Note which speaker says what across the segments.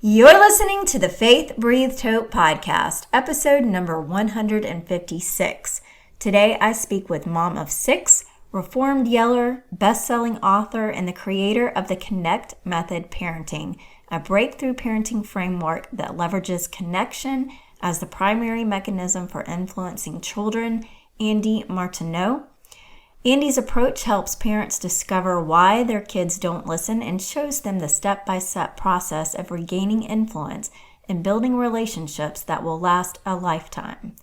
Speaker 1: You're listening to the Faith Breathed Hope podcast, episode number 156. Today I speak with mom of six, reformed yeller, best-selling author, and the creator of the Connect Method Parenting, a breakthrough parenting framework that leverages connection as the primary mechanism for influencing children, Andee Martineau. Andee's approach helps parents discover why their kids don't listen and shows them the step-by-step process of regaining influence and building relationships that will last a lifetime.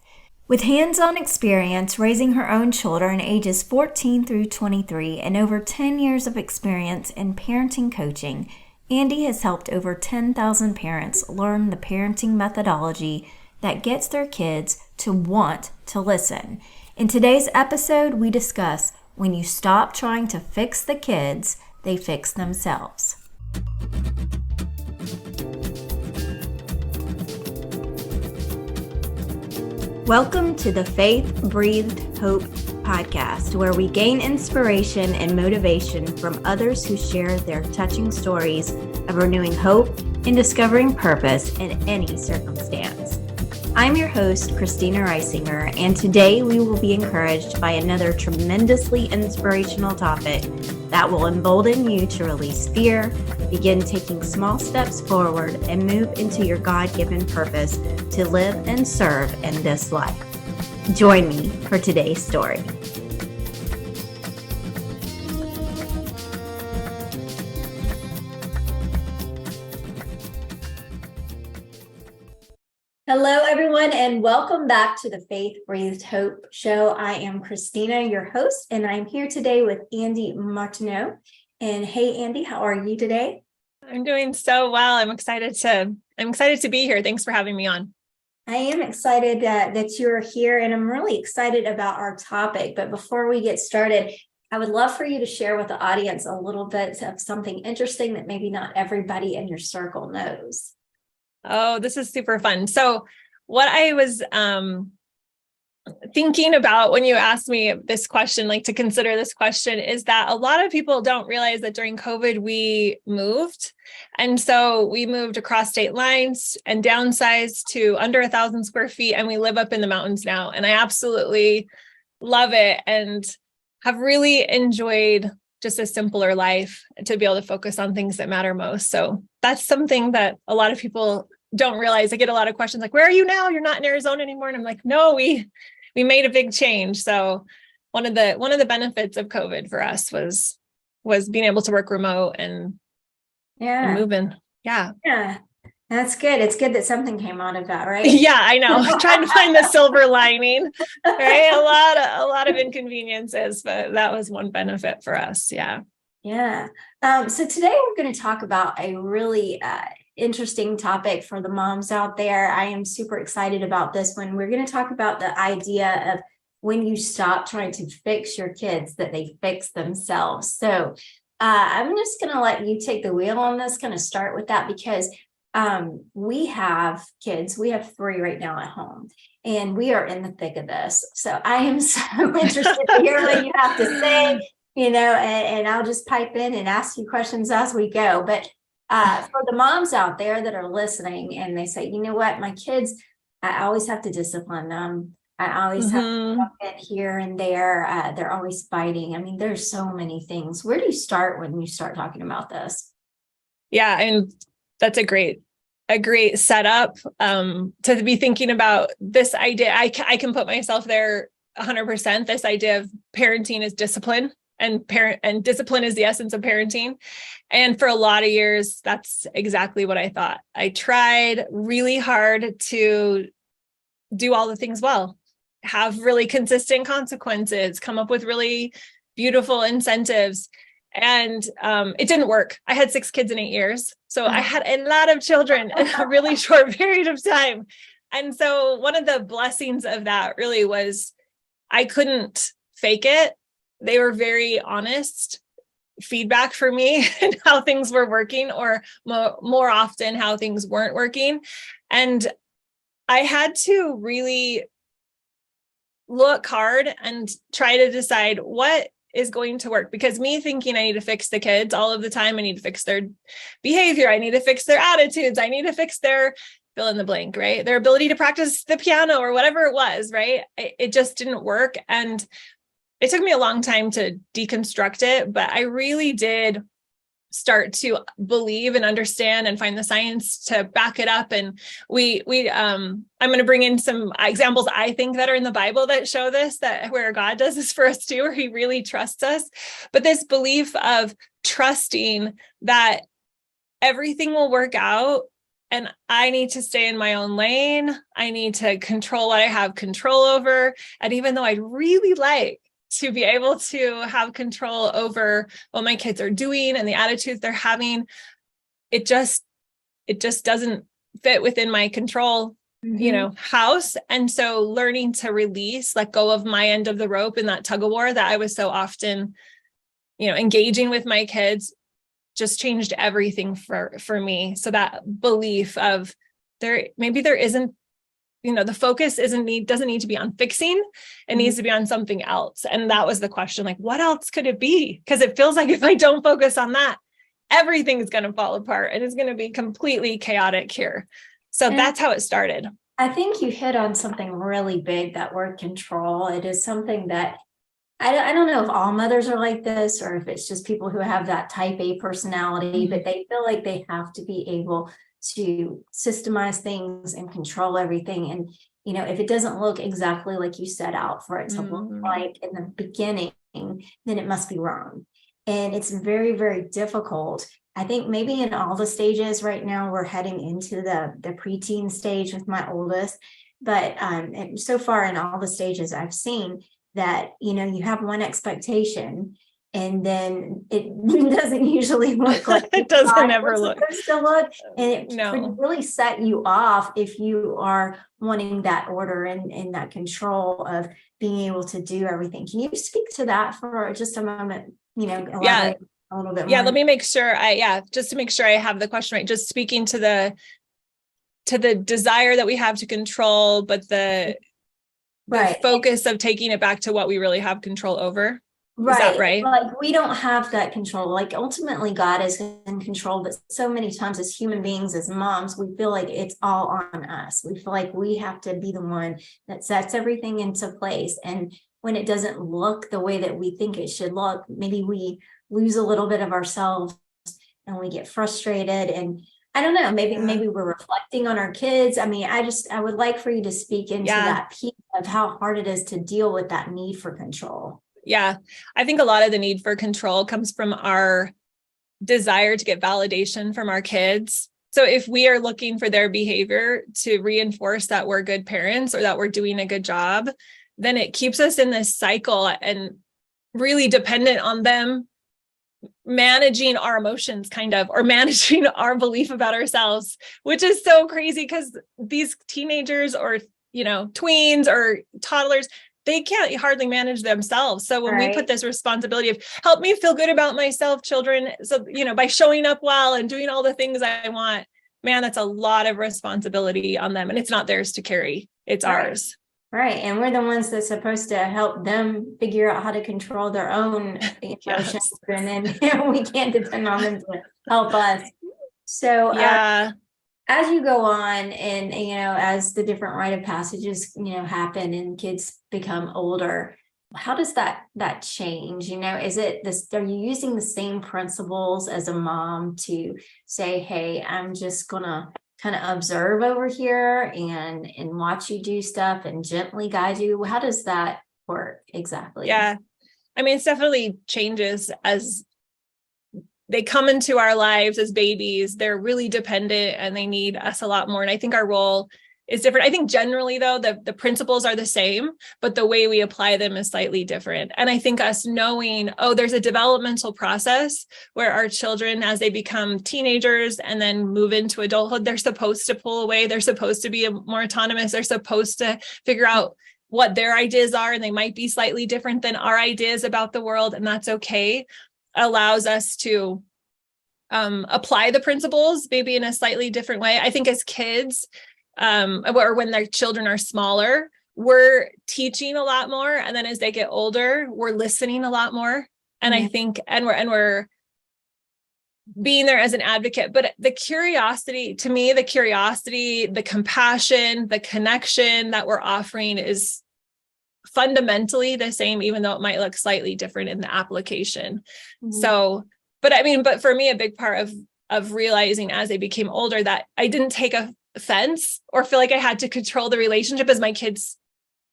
Speaker 1: With hands-on experience raising her own children ages 14 through 23 and over 10 years of experience in parenting coaching, Andee has helped over 10,000 parents learn the parenting methodology that gets their kids to want to listen. In today's episode, we discuss when you stop trying to fix the kids, they fix themselves. Welcome to the Faith Breathed Hope podcast, where we gain inspiration and motivation from others who share their touching stories of renewing hope and discovering purpose in any circumstance. I'm your host, Christina Reisinger, and today we will be encouraged by another tremendously inspirational topic that will embolden you to release fear, begin taking small steps forward, and move into your God-given purpose to live and serve in this life. Join me for today's story. Hello, everyone, and welcome back to the Faith Breathed Hope show. I am Christina, your host, and I'm here today with Andee Martineau. And hey, Andee, how are you today?
Speaker 2: I'm doing so well. I'm excited to be here. Thanks for having me on.
Speaker 1: I am excited that you're here, and I'm really excited about our topic. But before we get started, I would love for you to share with the audience a little bit of something interesting that maybe not everybody in your circle knows.
Speaker 2: Oh, this is super fun. So what I was thinking about when you asked me this question, like to consider this question, is that a lot of people don't realize that during COVID, we moved. And so we moved across state lines and downsized to under 1,000 square feet. And we live up in the mountains now. And I absolutely love it and have really enjoyed just a simpler life to be able to focus on things that matter most. So that's something that a lot of people don't realize. I get a lot of questions like, where are you now? You're not in Arizona anymore. And I'm like, no, we made a big change. So one of the benefits of COVID for us was being able to work remote and moving. Yeah.
Speaker 1: That's good. It's good that something came out of that, right?
Speaker 2: Yeah, I know. Trying to find the silver lining, right? A lot of inconveniences, but that was one benefit for us. Yeah.
Speaker 1: Yeah. So today we're going to talk about a really interesting topic for the moms out there. I am super excited about this one. We're going to talk about the idea of when you stop trying to fix your kids, that they fix themselves. So I'm just going to let you take the wheel on this, kind of start with that, because we have kids. We have 3 right now at home, and we are in the thick of this. So I am so interested to hear what you have to say, and I'll just pipe in and ask you questions as we go. But for the moms out there that are listening and they say, you know what, my kids, I always have to discipline them. I always have to jump in here and there. They're always fighting. I mean, there's so many things. Where do you start when you start talking about this?
Speaker 2: Yeah. And that's a great setup to be thinking about this idea. I can put myself there 100%. This idea of parenting is discipline, and discipline is the essence of parenting. And for a lot of years, that's exactly what I thought. I tried really hard to do all the things well, have really consistent consequences, come up with really beautiful incentives. And it didn't work. I had 6 kids in 8 years. So I had a lot of children in a really short period of time. And so one of the blessings of that really was I couldn't fake it. They were very honest feedback for me and how things were working, or more often how things weren't working. And I had to really look hard and try to decide what is going to work, because me thinking I need to fix the kids all of the time, I need to fix their behavior, I need to fix their attitudes, I need to fix their fill in the blank, right? Their ability to practice the piano or whatever it was, right? It just didn't work. And it took me a long time to deconstruct it, but I really did start to believe and understand and find the science to back it up. And I'm going to bring in some examples I think that are in the Bible that show this, that where God does this for us too, where he really trusts us. But this belief of trusting that everything will work out, and I need to stay in my own lane. I need to control what I have control over. And even though I'd really like to be able to have control over what my kids are doing and the attitudes they're having, it just doesn't fit within my control, house. And so learning to release, let go of my end of the rope in that tug of war that I was so often, engaging with my kids, just changed everything for me. So that belief of there isn't, the focus doesn't need to be on fixing. It needs to be on something else. And that was the question, like, what else could it be? Because it feels like if I don't focus on that, everything is going to fall apart and it's going to be completely chaotic here. So that's how it started.
Speaker 1: I think you hit on something really big, that word control. It is something that I don't know if all mothers are like this, or if it's just people who have that type A personality, but they feel like they have to be able to systemize things and control everything. And, if it doesn't look exactly like you set out for it to look like in the beginning, then it must be wrong. And it's very, very difficult. I think maybe in all the stages right now, we're heading into the preteen stage with my oldest. But and so far in all the stages I've seen that, you have one expectation, and then it doesn't usually look like
Speaker 2: it doesn't ever look
Speaker 1: supposed to look. And it can really set you off if you are wanting that order and that control of being able to do everything. Can you speak to that for just a moment? Elaborate a little bit more.
Speaker 2: Yeah, let me make sure just to make sure I have the question right. Just speaking to the desire that we have to control, but the focus of taking it back to what we really have control over.
Speaker 1: Right.
Speaker 2: Is that right?
Speaker 1: Like, we don't have that control. Like, ultimately God is in control, but so many times as human beings, as moms, we feel like it's all on us. We feel like we have to be the one that sets everything into place. And when it doesn't look the way that we think it should look, maybe we lose a little bit of ourselves and we get frustrated. And I don't know, maybe we're reflecting on our kids. I mean, I would like for you to speak into that piece of how hard it is to deal with that need for control.
Speaker 2: Yeah, I think a lot of the need for control comes from our desire to get validation from our kids. So if we are looking for their behavior to reinforce that we're good parents or that we're doing a good job, then it keeps us in this cycle and really dependent on them managing our emotions or managing our belief about ourselves, which is so crazy because these teenagers or, tweens or toddlers, they can't hardly manage themselves. So when we put this responsibility of help me feel good about myself, children, so, by showing up well and doing all the things I want, man, that's a lot of responsibility on them. And it's not theirs to carry. It's ours.
Speaker 1: Right. And we're the ones that's supposed to help them figure out how to control their own emotions. And then we can't depend on them to help us. So as you go on and, as the different rite of passages, happen and kids become older, how does that change? Is it this, are you using the same principles as a mom to say, hey, I'm just going to kind of observe over here and watch you do stuff and gently guide you? How does that work exactly?
Speaker 2: Yeah. I mean, it's definitely changes as they come into our lives as babies. They're really dependent and they need us a lot more. And I think our role is different. I think generally though, the principles are the same, but the way we apply them is slightly different. And I think us knowing, there's a developmental process where our children, as they become teenagers and then move into adulthood, they're supposed to pull away. They're supposed to be more autonomous. They're supposed to figure out what their ideas are. And they might be slightly different than our ideas about the world. And that's okay. Allows us to apply the principles maybe in a slightly different way. I think as kids, or when their children are smaller, we're teaching a lot more. And then as they get older, we're listening a lot more. And I think, and we're being there as an advocate, but the curiosity, to me, the compassion, the connection that we're offering is fundamentally the same, even though it might look slightly different in the application. So, but for me, a big part of realizing as I became older that I didn't take offense or feel like I had to control the relationship as my kids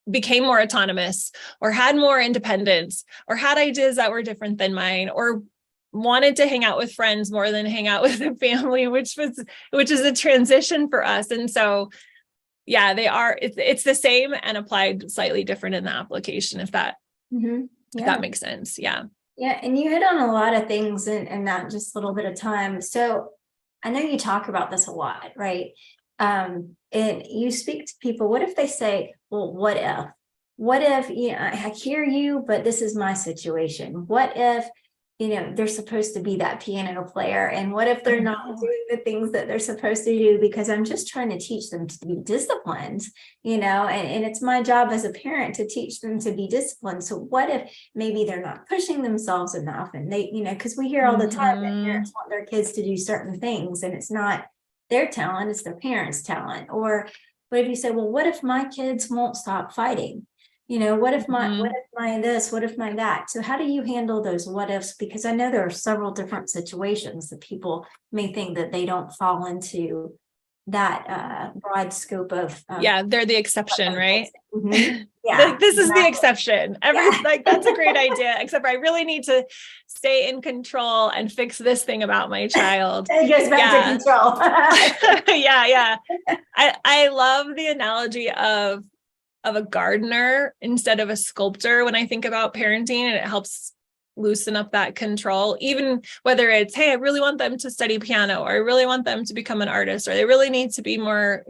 Speaker 2: became more autonomous or had more independence or had ideas that were different than mine or wanted to hang out with friends more than hang out with the family, which is a transition for us. And so, yeah, it's the same and applied slightly different in the application, if that makes sense. Yeah.
Speaker 1: Yeah. And you hit on a lot of things in that just little bit of time. So I know you talk about this a lot, right? And you speak to people, what if they say, well, what if, I hear you, but this is my situation. What if, they're supposed to be that piano player, and what if they're not doing the things that they're supposed to do? Because I'm just trying to teach them to be disciplined, and it's my job as a parent to teach them to be disciplined. So what if maybe they're not pushing themselves enough, and they, because we hear all the time that parents want their kids to do certain things, and it's not their talent, it's their parents' talent. Or what if you say, well, what if my kids won't stop fighting? What if my this, what if my that? So how do you handle those what ifs? Because I know there are several different situations that people may think that they don't fall into that broad scope of
Speaker 2: they're the exception, right?
Speaker 1: Yeah,
Speaker 2: this is the exception. That's a great idea, except for I really need to stay in control and fix this thing about my child.
Speaker 1: It goes back to control.
Speaker 2: Yeah. I love the analogy of a gardener instead of a sculptor when I think about parenting, and it helps loosen up that control, even whether it's, hey, I really want them to study piano, or I really want them to become an artist, or they really need to be more,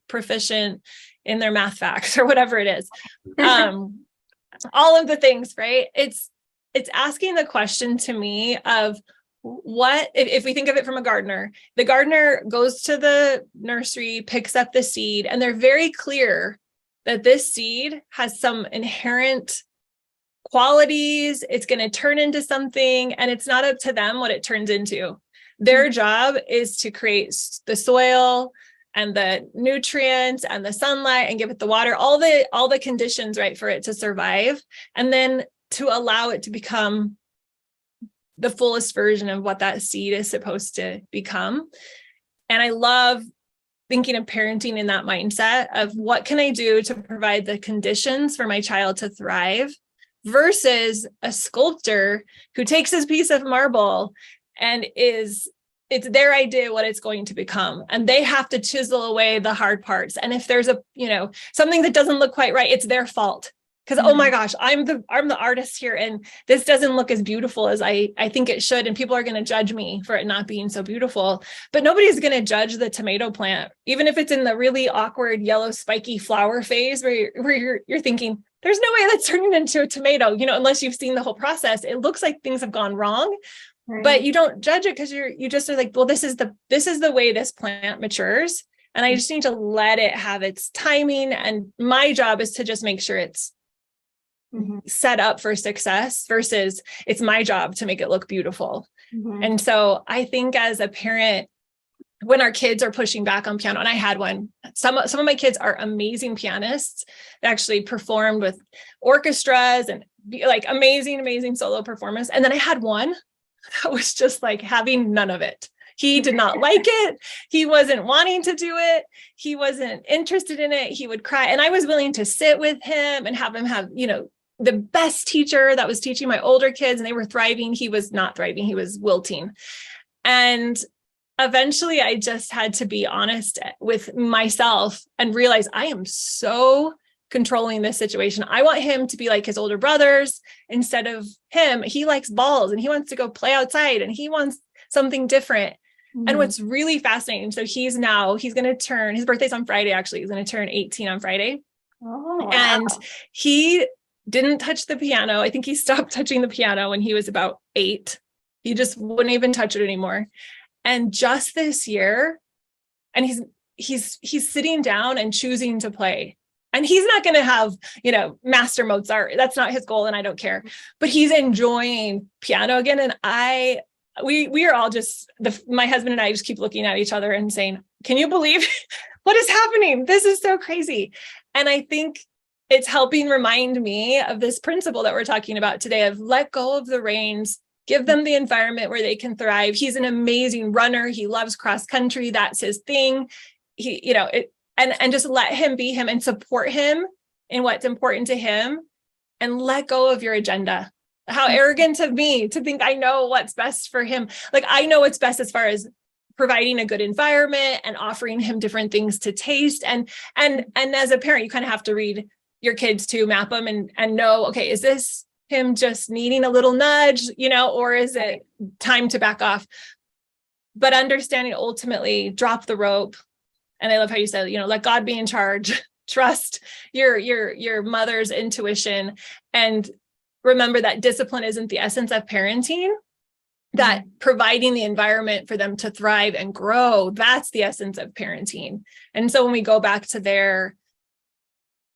Speaker 2: proficient in their math facts or whatever it is. All of the things, right? It's asking the question to me of what, if we think of it from a gardener, the gardener goes to the nursery, picks up the seed, and they're very clear that this seed has some inherent qualities. It's going to turn into something, and it's not up to them what it turns into. Their job is to create the soil and the nutrients and the sunlight and give it the water, all the conditions right for it to survive, and then to allow it to become the fullest version of what that seed is supposed to become. And I love thinking of parenting in that mindset of what can I do to provide the conditions for my child to thrive, versus a sculptor who takes his piece of marble and it's their idea what it's going to become. And they have to chisel away the hard parts. And if there's something that doesn't look quite right, it's their fault. Because, oh my gosh, I'm the artist here, and this doesn't look as beautiful as I think it should. And people are going to judge me for it not being so beautiful. But nobody's going to judge the tomato plant, even if it's in the really awkward yellow spiky flower phase where you're thinking, there's no way that's turning into a tomato, unless you've seen the whole process. It looks like things have gone wrong, but you don't judge it because you just are like, well, this is the way this plant matures. And I just need to let it have its timing. And my job is to just make sure it's set up for success, versus it's my job to make it look beautiful. And so I think as a parent, when our kids are pushing back on piano, and I had one, some of my kids are amazing pianists. They actually performed with orchestras and like amazing solo performance. And then I had one that was just like having none of it. He did not like it. He wasn't wanting to do it. He wasn't interested in it. He would cry. And I was willing to sit with him and have him have, the best teacher that was teaching my older kids, and they were thriving. He was not thriving. He was wilting. And eventually I just had to be honest with myself and realize I am so controlling this situation. I want him to be like his older brothers instead of him. He likes balls and he wants to go play outside and he wants something different. And what's really fascinating, so he's going to turn, his birthday's on Friday, actually. He's going to turn 18 on Friday.
Speaker 1: Oh, wow.
Speaker 2: And he didn't touch the piano. I think he stopped touching the piano when he was about 8. He just wouldn't even touch it anymore. And just this year, and he's sitting down and choosing to play. And he's not going to have, master Mozart. That's not his goal. And I don't care, but he's enjoying piano again. And we are all just, my husband and I just keep looking at each other and saying, can you believe what is happening? This is so crazy. And I think it's helping remind me of this principle that we're talking about today of let go of the reins, give them the environment where they can thrive. He's an amazing runner. He loves cross country. That's his thing. And just let him be him and support him in what's important to him and let go of your agenda. How arrogant of me to think I know what's best for him. Like I know what's best as far as providing a good environment and offering him different things to taste. And as a parent, you kind of have to read your kids to map them and know, okay, is this him just needing a little nudge, or is it time to back off? But understanding ultimately drop the rope. And I love how you said, let God be in charge, trust your mother's intuition, and remember that discipline isn't the essence of parenting, that providing the environment for them to thrive and grow, that's the essence of parenting. And so when we go back to there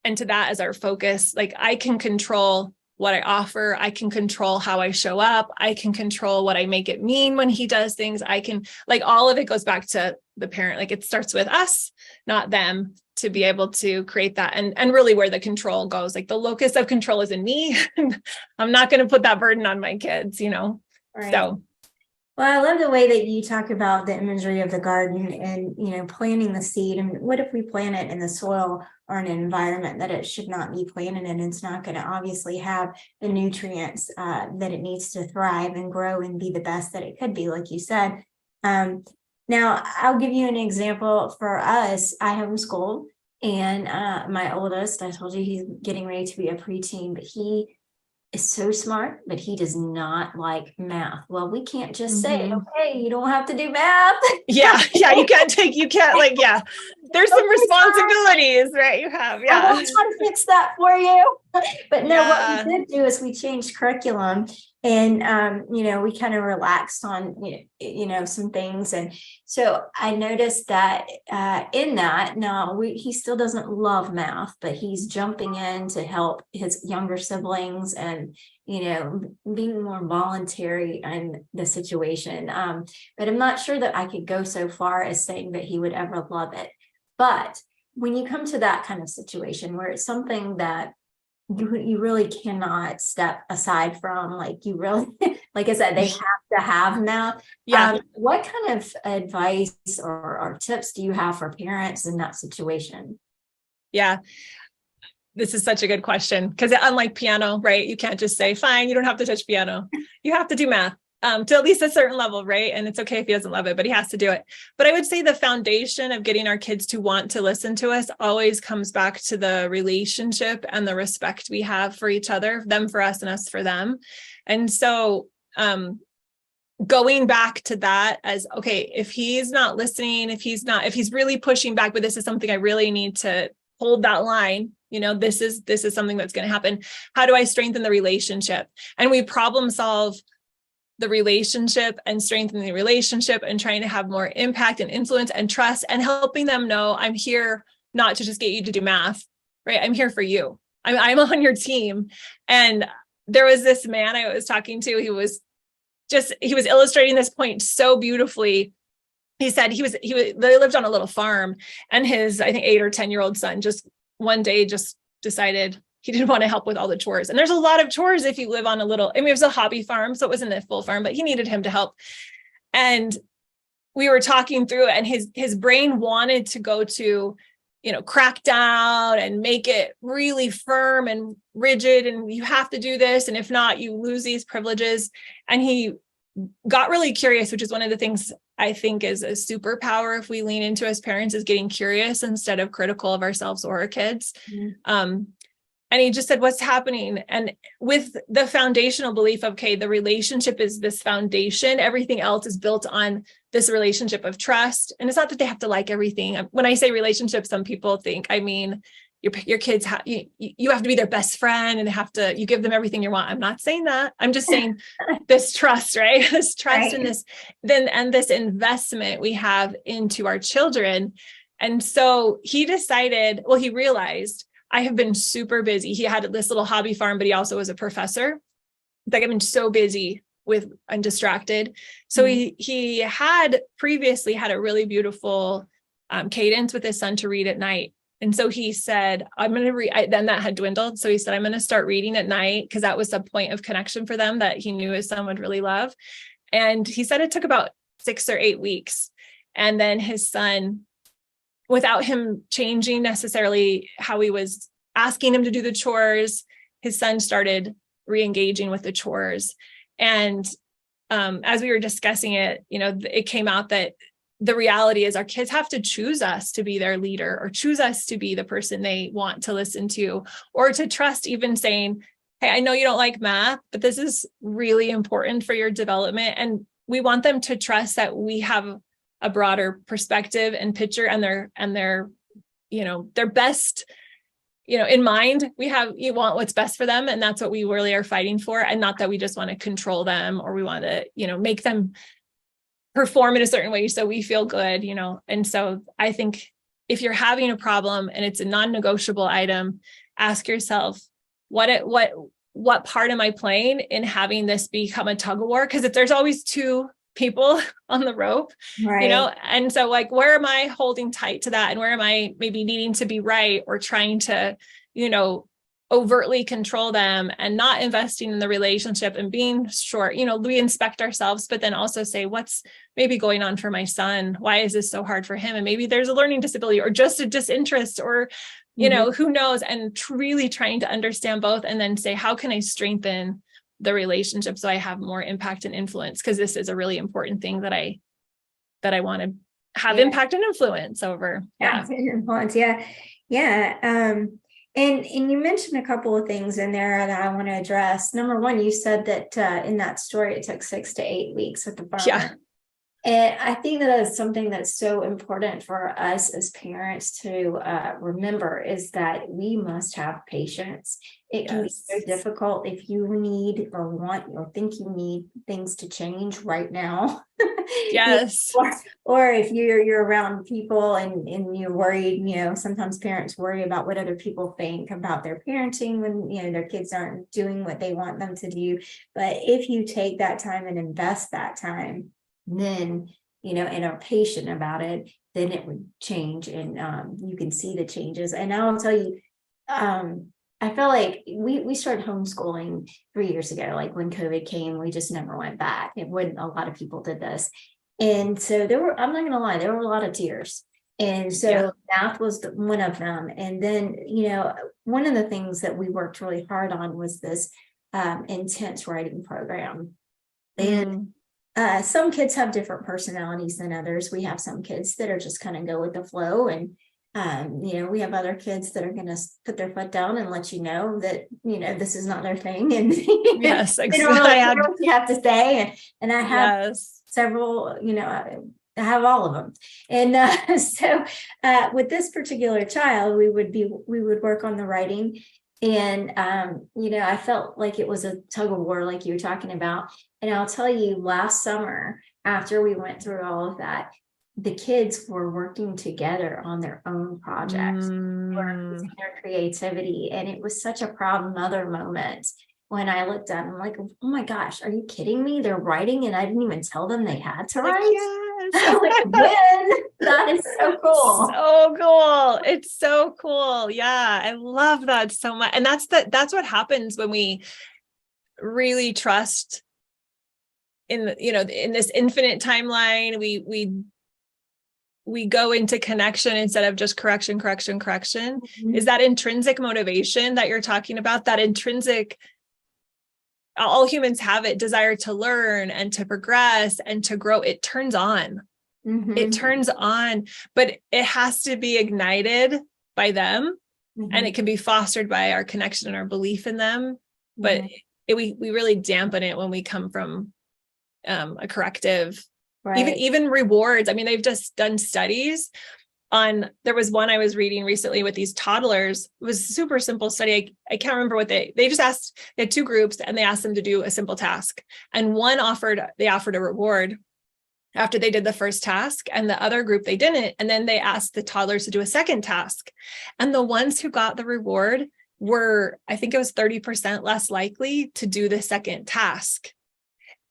Speaker 2: and to that as our focus, like I can control what I offer. I can control how I show up. I can control what I make it mean when he does things. I can, like, all of it goes back to the parent. Like it starts with us, not them, to be able to create that. And really where the control goes, like the locus of control is in me. I'm not going to put that burden on my kids,
Speaker 1: Right.
Speaker 2: So.
Speaker 1: Well, I love the way that you talk about the imagery of the garden and, planting the seed. And what if we plant it in the soil or in an environment that it should not be planted in? It's not going to obviously have the nutrients that it needs to thrive and grow and be the best that it could be, like you said. Now, I'll give you an example for us. I homeschool, and my oldest, I told you he's getting ready to be a preteen, but he is so smart, but he does not like math. Well, we can't just say, okay, you don't have to do math.
Speaker 2: Yeah. There's some responsibilities, right? You have,
Speaker 1: I will try to fix that for you. But no, what we did do is we changed curriculum, and we kind of relaxed on some things. And so I noticed that in that, now he still doesn't love math, but he's jumping in to help his younger siblings and being more voluntary in the situation. But I'm not sure that I could go so far as saying that he would ever love it. But when you come to that kind of situation where it's something that you really cannot step aside from, like you really, like I said, they have to have math.
Speaker 2: Yeah.
Speaker 1: What kind of advice or tips do you have for parents in that situation?
Speaker 2: Yeah. This is such a good question, because unlike piano, right? You can't just say, fine, you don't have to touch piano. You have to do math. To at least a certain level, right? And it's okay if he doesn't love it, but he has to do it. But I would say the foundation of getting our kids to want to listen to us always comes back to the relationship and the respect we have for each other, them for us and us for them. And so going back to that as, okay, if he's not listening, if he's really pushing back, but this is something I really need to hold that line, this is something that's going to happen. How do I strengthen the relationship? And we problem solve the relationship and strengthen the relationship and trying to have more impact and influence and trust and helping them know I'm here not to just get you to do math, right? I'm here for you. I'm on your team. And there was this man I was talking to, he was illustrating this point so beautifully. He said they lived on a little farm, and his, I think 8 or 10-year-old son just one day just decided he didn't want to help with all the chores. And there's a lot of chores if you live on it was a hobby farm, so it wasn't a full farm, but he needed him to help. And we were talking through it, and his brain wanted to go to, crack down and make it really firm and rigid. And you have to do this. And if not, you lose these privileges. And he got really curious, which is one of the things I think is a superpower if we lean into as parents, is getting curious instead of critical of ourselves or our kids. And he just said, what's happening? And with the foundational belief of, okay, the relationship is this foundation. Everything else is built on this relationship of trust. And it's not that they have to like everything. When I say relationship, some people think, I mean, your kids, you have to be their best friend and you give them everything you want. I'm not saying that. I'm just saying this trust, right? This trust and this investment we have into our children. And so he realized, I have been super busy. He had this little hobby farm, but he also was a professor. Like, I've been so busy with and distracted. So he had previously had a really beautiful cadence with his son to read at night. And so he said, I'm going to read, then that had dwindled. So he said, I'm going to start reading at night, because that was a point of connection for them that he knew his son would really love. And he said it took about 6 or 8 weeks. And then his son, without him changing necessarily how he was asking him to do the chores, his son started re-engaging with the chores. And as we were discussing it, it came out that the reality is our kids have to choose us to be their leader, or choose us to be the person they want to listen to, or to trust, even saying, hey, I know you don't like math, but this is really important for your development. And we want them to trust that we have a broader perspective and picture, and their best, in mind. You want what's best for them. And that's what we really are fighting for. And not that we just want to control them, or we want to, make them perform in a certain way so we feel good, And so I think if you're having a problem and it's a non-negotiable item, ask yourself, what part am I playing in having this become a tug of war? Because there's always two people on the rope,
Speaker 1: right.
Speaker 2: And so, like, where am I holding tight to that? And where am I maybe needing to be right, or trying to, overtly control them, and not investing in the relationship and being short? We inspect ourselves, but then also say, what's maybe going on for my son? Why is this so hard for him? And maybe there's a learning disability, or just a disinterest, or, who knows? And really trying to understand both, and then say, how can I strengthen the relationship so I have more impact and influence? Because this is a really important thing that I want to have impact and influence over.
Speaker 1: Influence. Yeah. And you mentioned a couple of things in there that I want to address. Number one, you said that in that story, it took 6 to 8 weeks with the farmer.
Speaker 2: Yeah.
Speaker 1: And I think that is something that's so important for us as parents to remember, is that we must have patience. It can be so difficult if you need or want or think you need things to change right now.
Speaker 2: Yes.
Speaker 1: Or if you're around people and you're worried, sometimes parents worry about what other people think about their parenting when, their kids aren't doing what they want them to do. But if you take that time and invest that time, then, and are patient about it, then it would change, and you can see the changes. And I'll tell you, I feel like we started homeschooling 3 years ago. Like, when COVID came, we just never went back. A lot of people did this. And so I'm not going to lie, there were a lot of tears. And so math was one of them. And then, one of the things that we worked really hard on was this intense writing program. And some kids have different personalities than others. We have some kids that are just kind of go with the flow, and we have other kids that are going to put their foot down and let you know that this is not their thing, and
Speaker 2: yes,
Speaker 1: they don't really care what you have to say. And I have several, I have all of them. And so with this particular child, we would work on the writing. And, I felt like it was a tug of war, like you were talking about. And I'll tell you, last summer, after we went through all of that, the kids were working together on their own projects, for their creativity. And it was such a proud mother moment when I looked at them, like, oh my gosh, are you kidding me? They're writing and I didn't even tell them they had to write. Yes. Like, when? That is so cool.
Speaker 2: So cool. It's so cool. Yeah. I love that so much. And that's what happens when we really trust in this infinite timeline. We go into connection instead of just correction. Is that intrinsic motivation that you're talking about, that intrinsic, all humans have it, desire to learn and to progress and to grow. It turns on. It turns on, but it has to be ignited by them, and it can be fostered by our connection and our belief in them. But we really dampen it when we come from a corrective, even rewards. I mean, they've just done studies on, there was one I was reading recently with these toddlers. It was a super simple study. I can't remember what they just asked. They had 2 groups, and they asked them to do a simple task, and one offered a reward, after they did the first task, and the other group, they didn't. And then they asked the toddlers to do a second task. And the ones who got the reward were, I think it was 30% less likely to do the second task.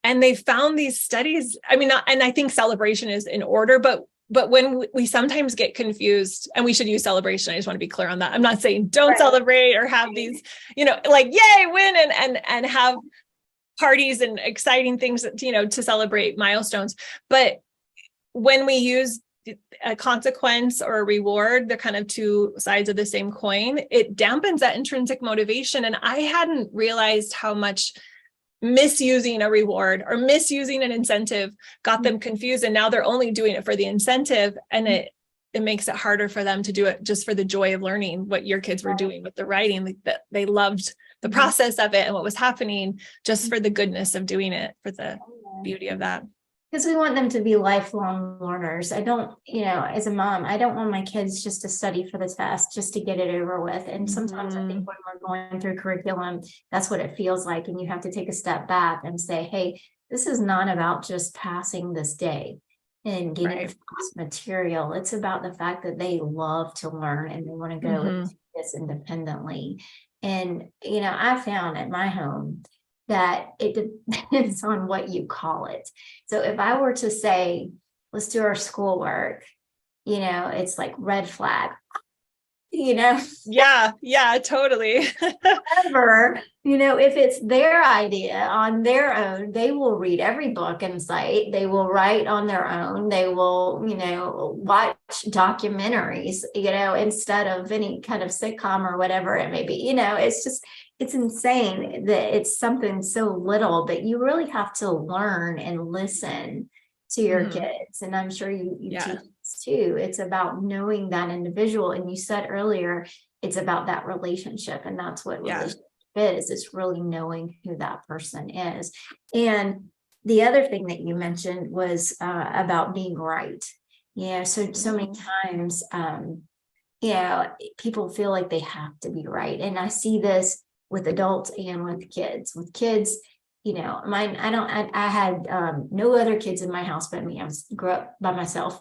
Speaker 2: And they found these studies, I mean, and I think celebration is in order, but when we sometimes get confused, and we should use celebration, I just want to be clear on that. I'm not saying don't celebrate or have these, like, yay, win, and have parties and exciting things, to celebrate milestones. But when we use a consequence or a reward, they're kind of two sides of the same coin. It dampens that intrinsic motivation. And I hadn't realized how much misusing a reward or misusing an incentive got them confused. And now they're only doing it for the incentive. And it makes it harder for them to do it just for the joy of learning what your kids were doing with the writing, that they loved the process of it and what was happening, just for the goodness of doing it, for the beauty of that.
Speaker 1: Because we want them to be lifelong learners. I don't, as a mom, I don't want my kids just to study for the test, just to get it over with. And sometimes I think when we're going through curriculum, that's what it feels like. And you have to take a step back and say, hey, this is not about just passing this day and getting material. It's about the fact that they love to learn and they want to go and do this independently. And, I found at my home that it depends on what you call it. So if I were to say, let's do our schoolwork, it's like red flag,
Speaker 2: Yeah, totally.
Speaker 1: However, if it's their idea on their own, they will read every book in sight. They will write on their own. They will, watch documentaries, instead of any kind of sitcom or whatever it may be. It's insane that it's something so little, but you really have to learn and listen to your kids. And I'm sure you teach this too. It's about knowing that individual. And you said earlier, it's about that relationship. And that's what relationship is. It's really knowing who that person is. And the other thing that you mentioned was about being right. So many times, people feel like they have to be right. And I see this with adults and with kids. With kids, I had no other kids in my house but me. grew up by myself.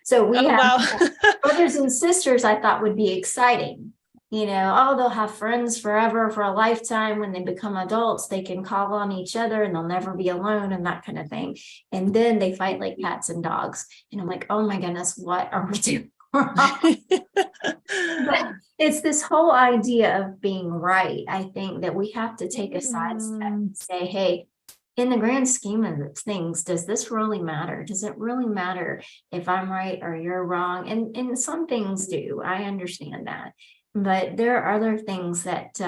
Speaker 1: So we have brothers and sisters I thought would be exciting. They'll have friends forever, for a lifetime. When they become adults, they can call on each other and they'll never be alone and that kind of thing. And then they fight like cats and dogs. And I'm like, oh my goodness, what are we doing? But it's this whole idea of being right. I think that we have to take a side step and say, hey, in the grand scheme of things, does this really matter? Does it really matter if I'm right or you're wrong? And some things do. I understand that. But there are other things that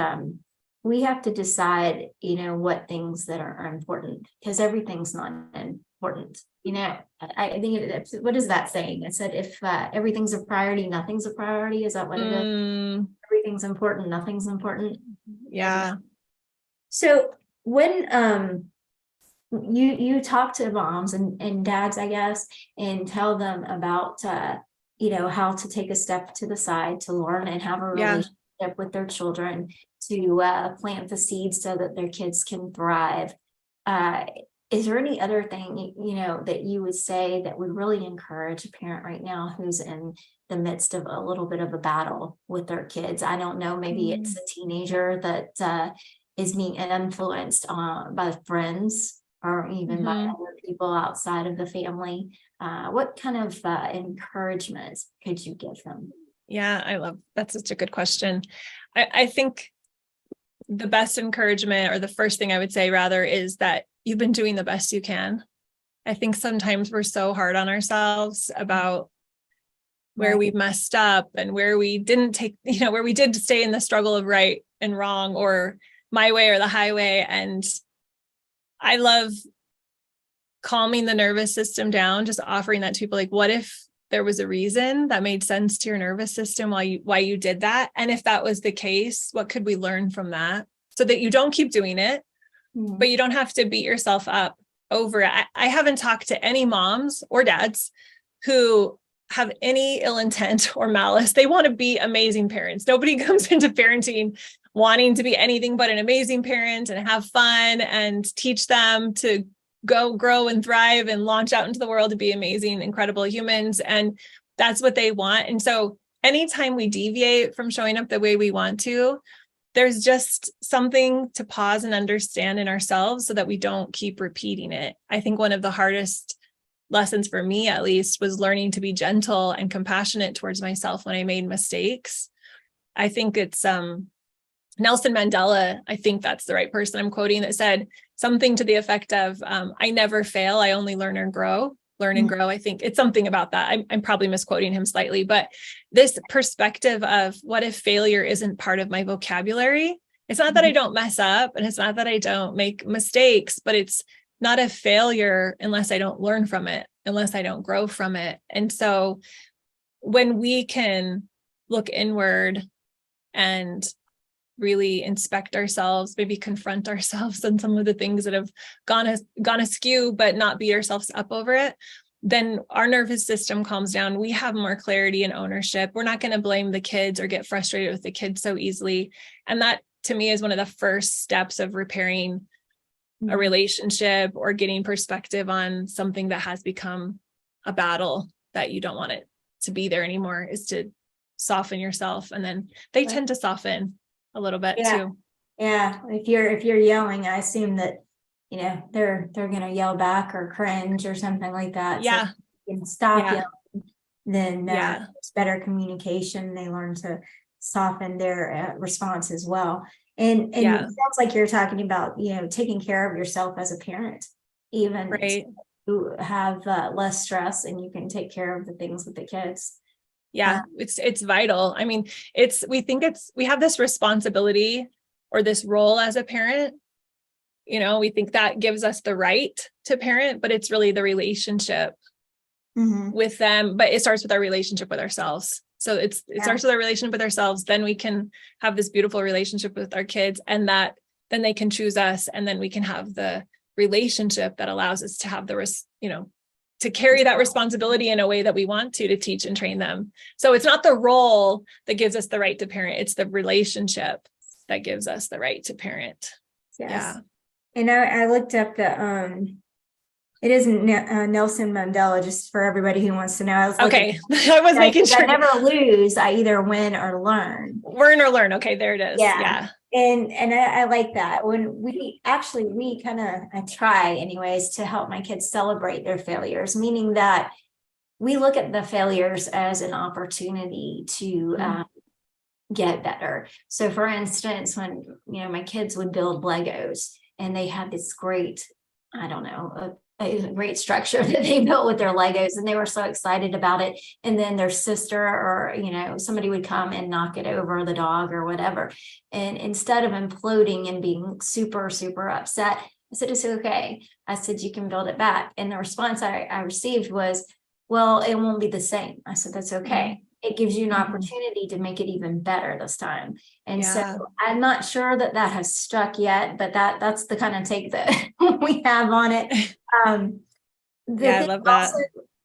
Speaker 1: we have to decide, what things that are important, because everything's not important. I think what is that saying? It said, if everything's a priority, nothing's a priority. Is that what it is? Everything's important, nothing's important.
Speaker 2: Yeah.
Speaker 1: So when you talk to moms and dads, I guess, and tell them about how to take a step to the side to learn and have a relationship with their children, to plant the seeds so that their kids can thrive. Is there any other thing, that you would say that would really encourage a parent right now who's in the midst of a little bit of a battle with their kids? I don't know, maybe it's a teenager that is being influenced by friends or even by other people outside of the family. What kind of encouragement could you give them?
Speaker 2: Yeah, that's such a good question. I think the best encouragement, or the first thing I would say rather, is that you've been doing the best you can. I think sometimes we're so hard on ourselves about where we've messed up and where we didn't take, where we did stay in the struggle of right and wrong, or my way or the highway. And I love calming the nervous system down, just offering that to people. Like, what if there was a reason that made sense to your nervous system why you did that? And if that was the case, what could we learn from that so that you don't keep doing it, but you don't have to beat yourself up over it? I haven't talked to any moms or dads who have any ill intent or malice. They want to be amazing parents. Nobody comes into parenting wanting to be anything but an amazing parent and have fun and teach them to go grow and thrive and launch out into the world to be amazing, incredible humans. And that's what they want. And so anytime we deviate from showing up the way we want to, there's just something to pause and understand in ourselves so that we don't keep repeating it. I think one of the hardest lessons for me, at least, was learning to be gentle and compassionate towards myself when I made mistakes. I think it's Nelson Mandela, I think that's the right person I'm quoting, that said something to the effect of, I never fail, I only learn and grow. I think it's something about that. I'm probably misquoting him slightly, but this perspective of what if failure isn't part of my vocabulary? It's not that I don't mess up, and it's not that I don't make mistakes, but it's not a failure unless I don't learn from it, unless I don't grow from it. And so when we can look inward and really inspect ourselves, maybe confront ourselves on some of the things that have gone askew, but not beat ourselves up over it, then our nervous system calms down. We have more clarity and ownership. We're not going to blame the kids or get frustrated with the kids so easily. And that, to me, is one of the first steps of repairing a relationship or getting perspective on something that has become a battle that you don't want it to be there anymore, is to soften yourself. And then they tend to soften a little bit too.
Speaker 1: Yeah. If you're yelling, I assume that, they're going to yell back or cringe or something like that.
Speaker 2: Yeah.
Speaker 1: So you can stop yelling, then it's better communication. They learn to soften their response as well. And it sounds like you're talking about, taking care of yourself as a parent, even to have less stress, and you can take care of the things with the kids.
Speaker 2: Yeah, it's vital. I mean, we have this responsibility or this role as a parent. We think that gives us the right to parent, but it's really the relationship with them. But it starts with our relationship with ourselves. So it starts with our relationship with ourselves. Then we can have this beautiful relationship with our kids, and then they can choose us, and then we can have the relationship that allows us to have to carry that responsibility in a way that we want to teach and train them. So it's not the role that gives us the right to parent. It's the relationship that gives us the right to parent.
Speaker 1: Yes. Yeah. And I looked up it isn't Nelson Mandela, just for everybody who wants to know.
Speaker 2: I was making sure.
Speaker 1: I never lose. I either win or learn.
Speaker 2: Learn. Okay, there it is. Yeah.
Speaker 1: And I like that. When we kind of, I try anyways to help my kids celebrate their failures, meaning that we look at the failures as an opportunity to get better. So for instance, when, my kids would build Legos and they had this great, a great structure that they built with their Legos, and they were so excited about it. And then their sister or, somebody would come and knock it over, the dog or whatever. And instead of imploding and being super, super upset, I said, it's okay. I said, you can build it back. And the response I received was, well, it won't be the same. I said, that's okay. It gives you an opportunity to make it even better this time. And so I'm not sure that has stuck yet, but that's the kind of take that we have on it. I love that.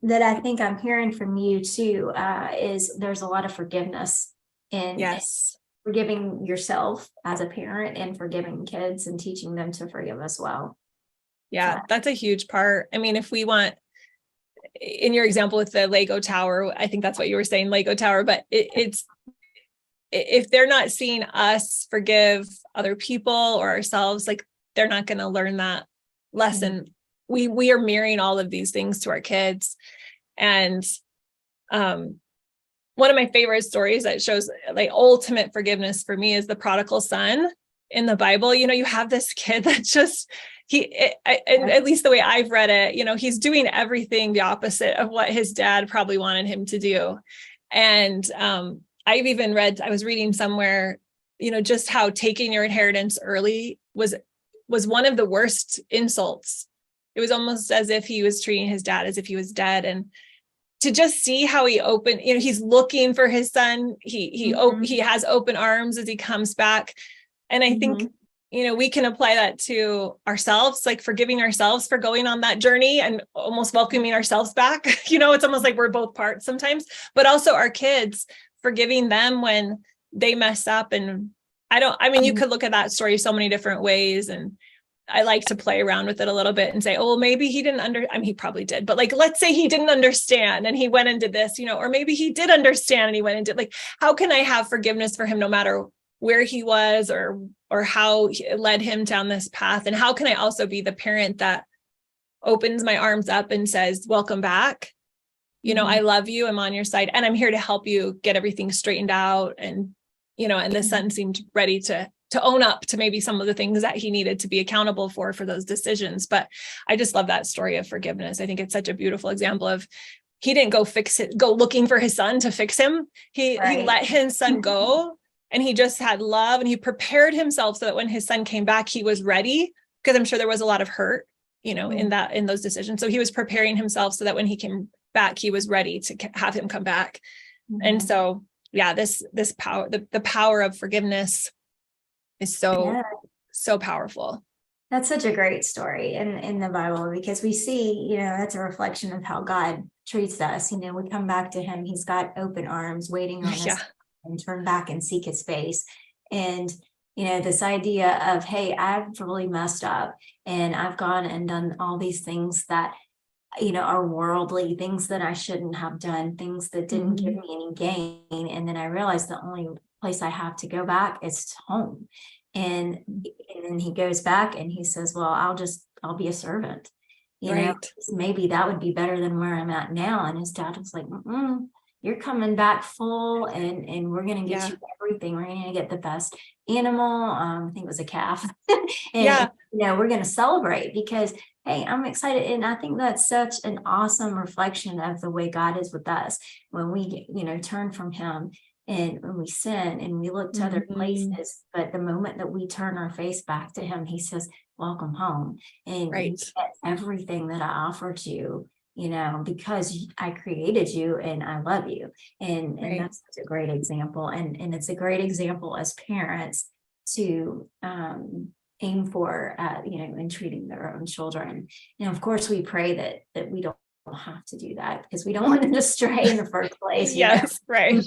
Speaker 1: That I think I'm hearing from you too, is there's a lot of forgiveness in forgiving yourself as a parent and forgiving kids and teaching them to forgive as well.
Speaker 2: Yeah, that's a huge part. I mean, if we want, in your example with the Lego tower, I think that's what you were saying, Lego tower, but it's, if they're not seeing us forgive other people or ourselves, like, they're not going to learn that lesson. We are mirroring all of these things to our kids. And one of my favorite stories that shows like ultimate forgiveness for me is the prodigal son in the Bible. You have this kid that just, at least the way I've read it, he's doing everything the opposite of what his dad probably wanted him to do. And I've even read, I was reading somewhere, just how taking your inheritance early was one of the worst insults. It was almost as if he was treating his dad as if he was dead. And to just see how he opened, he's looking for his son. He has open arms as he comes back. And I think, we can apply that to ourselves, like forgiving ourselves for going on that journey and almost welcoming ourselves back. It's almost like we're both parts sometimes, but also our kids, forgiving them when they mess up. And you could look at that story so many different ways. And I like to play around with it a little bit and say, oh, well, maybe he didn't I mean, he probably did, but like, let's say he didn't understand and he went and did this, or maybe he did understand and he went and did, like, how can I have forgiveness for him no matter where he was or how it led him down this path? And how can I also be the parent that opens my arms up and says, welcome back. I love you. I'm on your side and I'm here to help you get everything straightened out. And, and the son seemed ready to own up to maybe some of the things that he needed to be accountable for those decisions. But I just love that story of forgiveness. I think it's such a beautiful example of, he didn't go looking for his son to fix him. He let his son go and he just had love and he prepared himself so that when his son came back, he was ready, because I'm sure there was a lot of hurt, in those decisions. So he was preparing himself so that when he came back, he was ready to have him come back. And so, yeah, this power, the power of forgiveness is so powerful.
Speaker 1: That's such a great story in the Bible, because we see, that's a reflection of how God treats us. We come back to him. He's got open arms waiting on us and turn back and seek his face. And, this idea of, hey, I've really messed up and I've gone and done all these things that, are worldly, things that I shouldn't have done, things that didn't give me any gain. And then I realized the only place I have to go back is home. And then he goes back and he says, well, I'll be a servant. Maybe that would be better than where I'm at now. And his dad was like, you're coming back full and we're going to get you everything. We're going to get the best animal. I think it was a calf. And, we're going to celebrate because, hey, I'm excited. And I think that's such an awesome reflection of the way God is with us when we, turn from him. And when we sin and we look to other places, but the moment that we turn our face back to him, he says, welcome home. And you get everything that I offered you, because I created you and I love you. And that's such a great example. And it's a great example as parents to aim for, in treating their own children. Of course, we pray that we don't have to do that because we don't want them to stray in the first place.
Speaker 2: Right.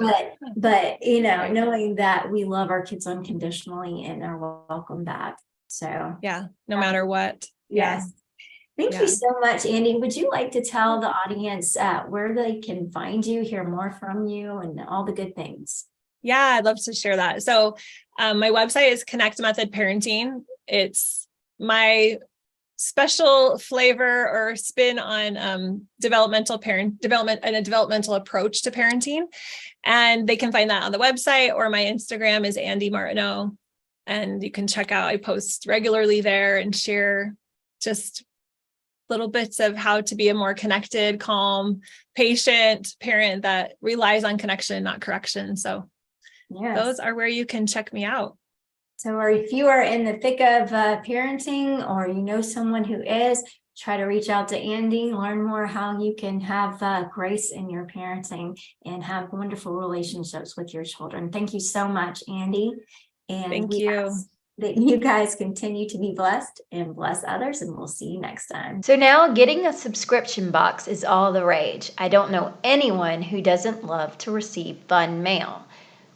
Speaker 1: But knowing that we love our kids unconditionally and are welcome back. So
Speaker 2: no matter what.
Speaker 1: Yes. Thank you so much, Andee. Would you like to tell the audience where they can find you, hear more from you, and all the good things?
Speaker 2: Yeah, I'd love to share that. So my website is Connect Method Parenting. It's my special flavor or spin on developmental approach to parenting. And they can find that on the website, or my Instagram is Andee Martineau. And you can check out, I post regularly there and share just little bits of how to be a more connected, calm, patient parent that relies on connection, not correction. So those are where you can check me out.
Speaker 1: So if you are in the thick of parenting, or someone who is, try to reach out to Andee, learn more how you can have grace in your parenting and have wonderful relationships with your children. Thank you so much, Andee. And
Speaker 2: thank you.
Speaker 1: That you guys continue to be blessed and bless others, and we'll see you next time. So now getting a subscription box is all the rage. I don't know anyone who doesn't love to receive fun mail.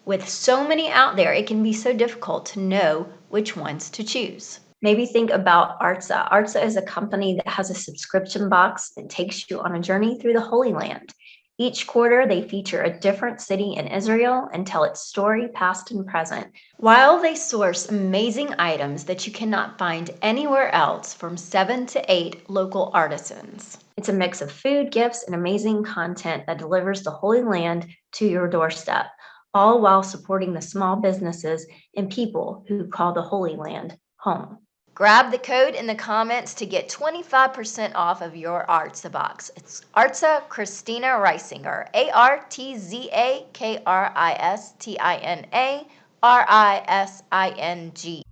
Speaker 1: With so many out there, it can be so difficult to know which ones to choose. Maybe think about Artza. Artza is a company that has a subscription box that takes you on a journey through the Holy Land. Each quarter, they feature a different city in Israel and tell its story, past and present, while they source amazing items that you cannot find anywhere else from 7 to 8 local artisans. It's a mix of food, gifts, and amazing content that delivers the Holy Land to your doorstep, all while supporting the small businesses and people who call the Holy Land home. Grab the code in the comments to get 25% off of your Artza box. It's Artza Christina Reisinger, ArtZakristina Reising.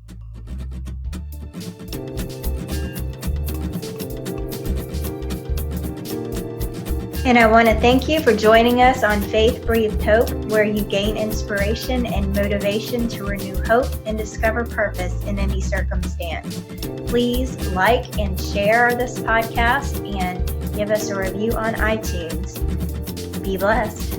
Speaker 1: And I want to thank you for joining us on Faith Breathed Hope, where you gain inspiration and motivation to renew hope and discover purpose in any circumstance. Please like and share this podcast and give us a review on iTunes. Be blessed.